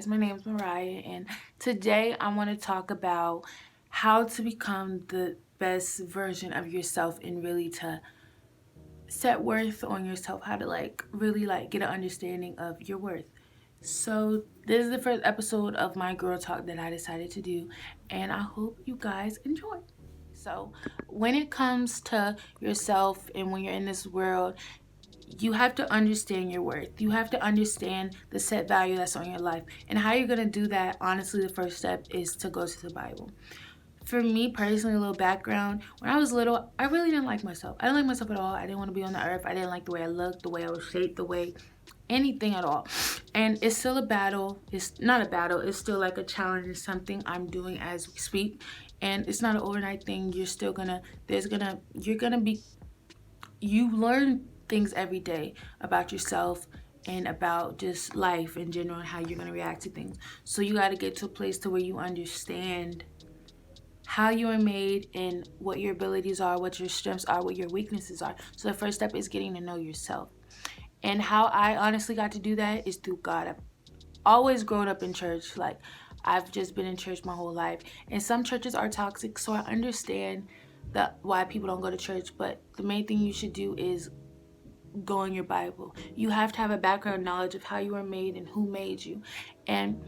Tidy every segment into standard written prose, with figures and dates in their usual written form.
guys, my name is Mariah, and today I want to talk about how to become the best version of yourself and really to set worth on yourself, how to really get an understanding of your worth. So this is the first episode of my girl talk that I decided to do, and I hope you guys enjoy. So when it comes to yourself and when you're in this world, you have to understand your worth. You have to understand the set value that's on your life. And how you're going to do that, honestly, the first step is to go to the Bible. For me personally, a little background, when I was little, I really didn't like myself. I didn't like myself at all. I didn't want to be on the earth. I didn't like the way I looked, the way I was shaped, the way anything at all. And it's still a battle. It's not a battle. It's still like a challenge. It's something I'm doing as we speak. And it's not an overnight thing. You're still you learn things every day about yourself and about just life in general and how you're going to react to things. So you got to get to a place to where you understand how you are made and what your abilities are, what your strengths are, what your weaknesses are. So the first step is getting to know yourself. And how I honestly got to do that is through God. I've always grown up in church. I've just been in church my whole life. And some churches are toxic, so I understand why people don't go to church. But the main thing you should do is go in your Bible. You have to have a background knowledge of how you were made and who made you. And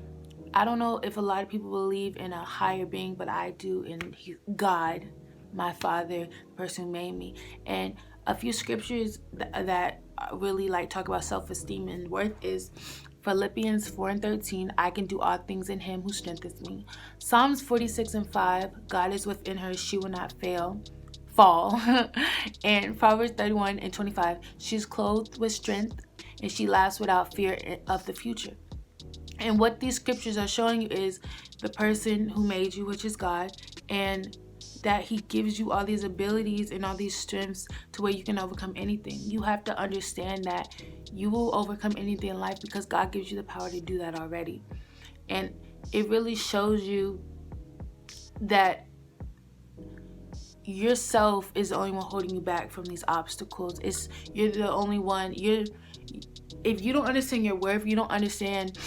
I don't know if a lot of people believe in a higher being, but I do, in God, my Father, the person who made me. And a few scriptures that really talk about self-esteem and worth is Philippians 4:13, I can do all things in him who strengthens me. Psalms 46:5, God is within her, she will not fall. And Proverbs 31:25, she's clothed with strength and she laughs without fear of the future. And what these scriptures are showing you is the person who made you, which is God, and that he gives you all these abilities and all these strengths to where you can overcome anything. You have to understand that you will overcome anything in life because God gives you the power to do that already. And it really shows you that yourself is the only one holding you back from these obstacles. You're the only one. If you don't understand your worth, you don't understand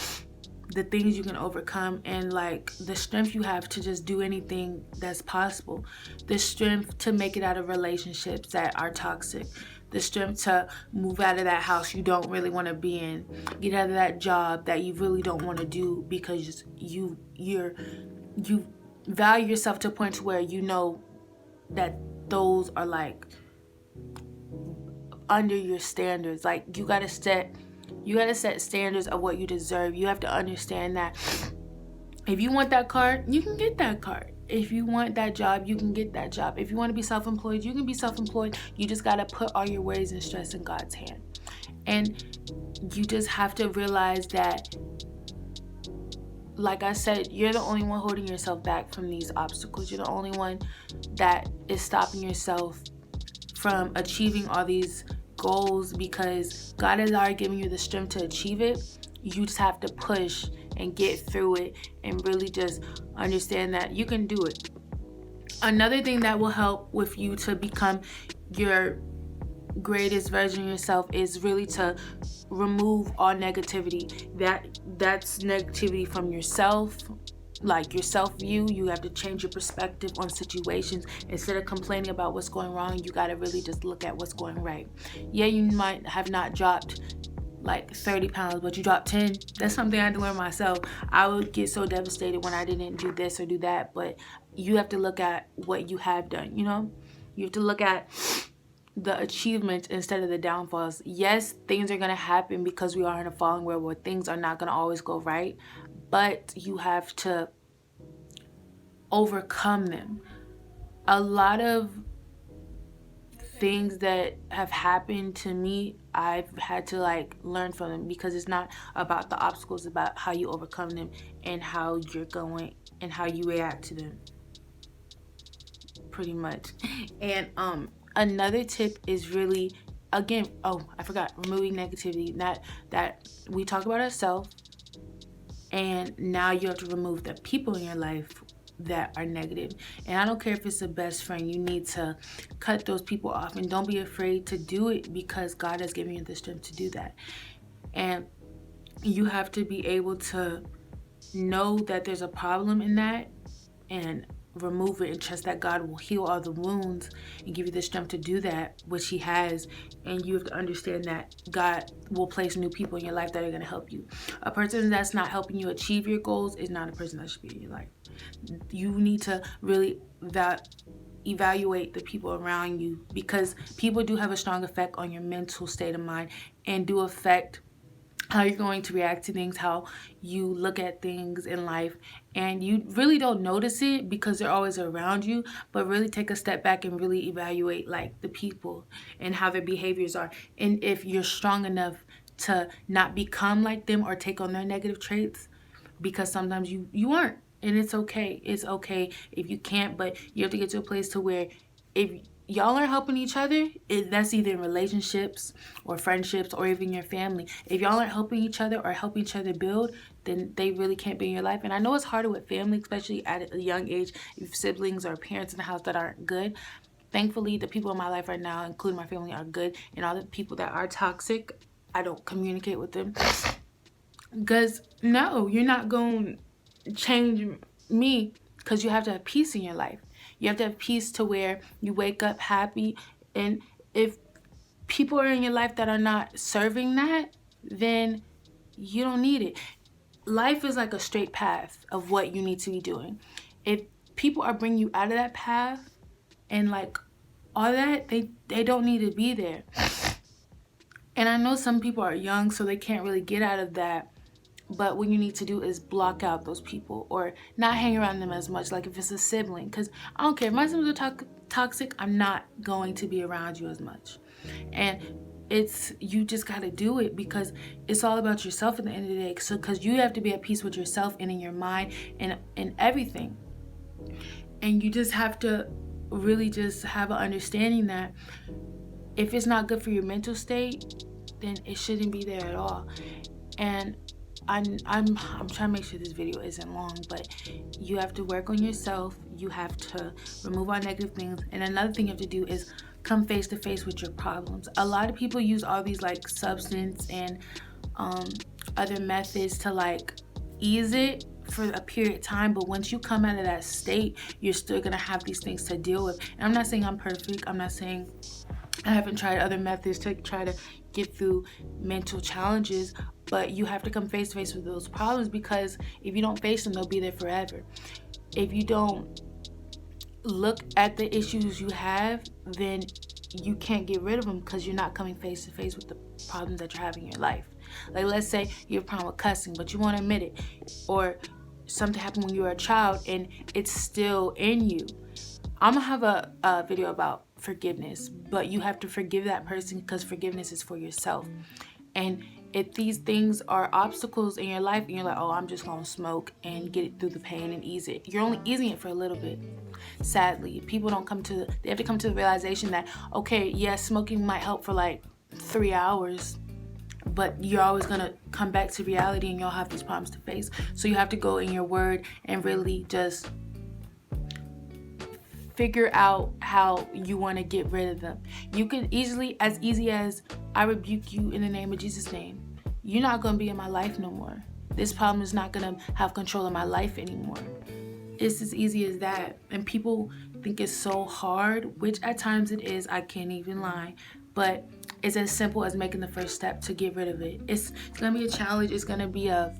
the things you can overcome and the strength you have to just do anything that's possible, the strength to make it out of relationships that are toxic, the strength to move out of that house you don't really want to be in, get out of that job that you really don't want to do because you value yourself to a point to where you know that those are under your standards. You gotta set standards of what you deserve. You have to understand that if you want that car, you can get that car. If you want that job, you can get that job. If you want to be self-employed, you can be self-employed. You just gotta put all your worries and stress in God's hand. And you just have to realize that, like I said, you're the only one holding yourself back from these obstacles. You're the only one that is stopping yourself from achieving all these goals because God has already given you the strength to achieve it. You just have to push and get through it and really just understand that you can do it. Another thing that will help with you to become your greatest version of yourself is really to remove all negativity. That's negativity from yourself, your self-view. You have to change your perspective on situations. Instead of complaining about what's going wrong, you got to really just look at what's going right. Yeah, you might have not dropped 30 pounds, but you dropped 10. That's something I had to learn myself. I would get so devastated when I didn't do this or do that, but you have to look at what you have done. You have to look at the achievements instead of the downfalls. Yes, things are going to happen because we are in a fallen world where things are not going to always go right, but you have to overcome them. A lot of things that have happened to me, I've had to learn from them because it's not about the obstacles, it's about how you overcome them and how you're going and how you react to them, pretty much. And another tip is really, again, I forgot, removing negativity. That we talk about ourselves, and now you have to remove the people in your life that are negative. And I don't care if it's a best friend, you need to cut those people off, and don't be afraid to do it because God has given you the strength to do that. And you have to be able to know that there's a problem in that and remove it, and trust that God will heal all the wounds and give you the strength to do that, which He has. And you have to understand that God will place new people in your life that are going to help you. A person that's not helping you achieve your goals is not a person that should be in your life. You need to really evaluate the people around you, because people do have a strong effect on your mental state of mind and do affect how you're going to react to things, how you look at things in life. And you really don't notice it because they're always around you, but really take a step back and really evaluate like the people and how their behaviors are. And if you're strong enough to not become like them or take on their negative traits, because sometimes you aren't. And it's okay. It's okay if you can't, but you have to get to a place to where if y'all are helping each other, that's either in relationships or friendships or even your family. If y'all aren't helping each other or helping each other build, then they really can't be in your life. And I know it's harder with family, especially at a young age, if siblings or parents in the house that aren't good. Thankfully, the people in my life right now, including my family, are good. And all the people that are toxic, I don't communicate with them. Because no, you're not going to change me, because you have to have peace in your life. You have to have peace to where you wake up happy. And if people are in your life that are not serving that, then you don't need it. Life is like a straight path of what you need to be doing. If people are bringing you out of that path and like all that, they don't need to be there. And I know some people are young, so they can't really get out of that. But what you need to do is block out those people or not hang around them as much. Like if it's a sibling, because I don't care if my siblings are toxic, I'm not going to be around you as much. And you just got to do it, because it's all about yourself at the end of the day. So because you have to be at peace with yourself and in your mind and everything. And you just have to really just have an understanding that if it's not good for your mental state, then it shouldn't be there at all. And I'm trying to make sure this video isn't long, but you have to work on yourself. You have to remove all negative things. And another thing you have to do is come face to face with your problems. A lot of people use all these like substance and other methods to like ease it for a period of time, but once you come out of that state, you're still gonna have these things to deal with. And I'm not saying I'm perfect. I'm not saying I haven't tried other methods to try to get through mental challenges, but you have to come face to face with those problems, because if you don't face them, they'll be there forever. If you don't look at the issues you have, then you can't get rid of them, because you're not coming face to face with the problems that you're having in your life. Like let's say you have a problem with cussing, but you won't admit it, or something happened when you were a child and it's still in you. I'm gonna have a video about forgiveness, but you have to forgive that person, because forgiveness is for yourself. And if these things are obstacles in your life and you're like, oh, I'm just gonna smoke and get it through the pain and ease it, you're only easing it for a little bit. Sadly, people they have to come to the realization that, okay, yes, smoking might help for like 3 hours, but you're always gonna come back to reality and you'll have these problems to face. So you have to go in your word and really just figure out how you want to get rid of them. You can easy as I rebuke you in the name of Jesus' name. You're not going to be in my life no more. This problem is not going to have control of my life anymore. It's as easy as that. And people think it's so hard, which at times it is. I can't even lie. But it's as simple as making the first step to get rid of it. It's going to be a challenge. It's going to be a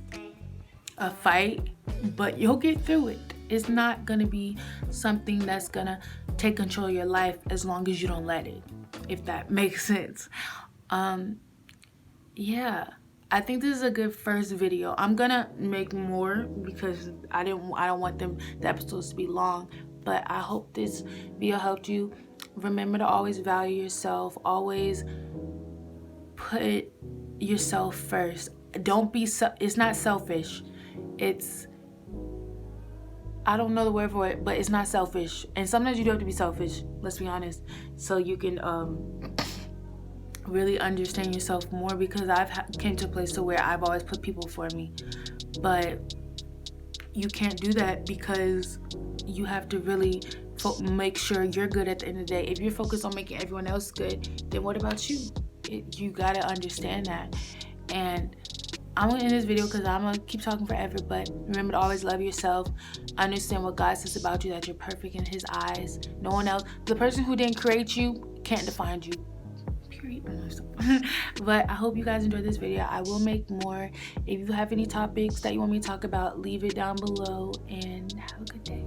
fight, but you'll get through it. It's not going to be something that's going to take control of your life as long as you don't let it, if that makes sense. Yeah, I think this is a good first video. I'm going to make more because I don't want the episodes to be long, but I hope this video helped you. Remember to always value yourself. Always put yourself first. It's not selfish. I don't know the word for it, but it's not selfish. And sometimes you do have to be selfish, let's be honest, so you can really understand yourself more, because I've came to a place to where I've always put people for me. But you can't do that, because you have to really make sure you're good at the end of the day. If you're focused on making everyone else good, then what about you? You got to understand that. And I'm gonna end this video because I'm gonna keep talking forever, but remember to always love yourself. Understand what God says about you, that you're perfect in his eyes. No one else, the person who didn't create you can't define you, period. But I hope you guys enjoyed this video. I will make more. If you have any topics that you want me to talk about, leave it down below, and have a good day.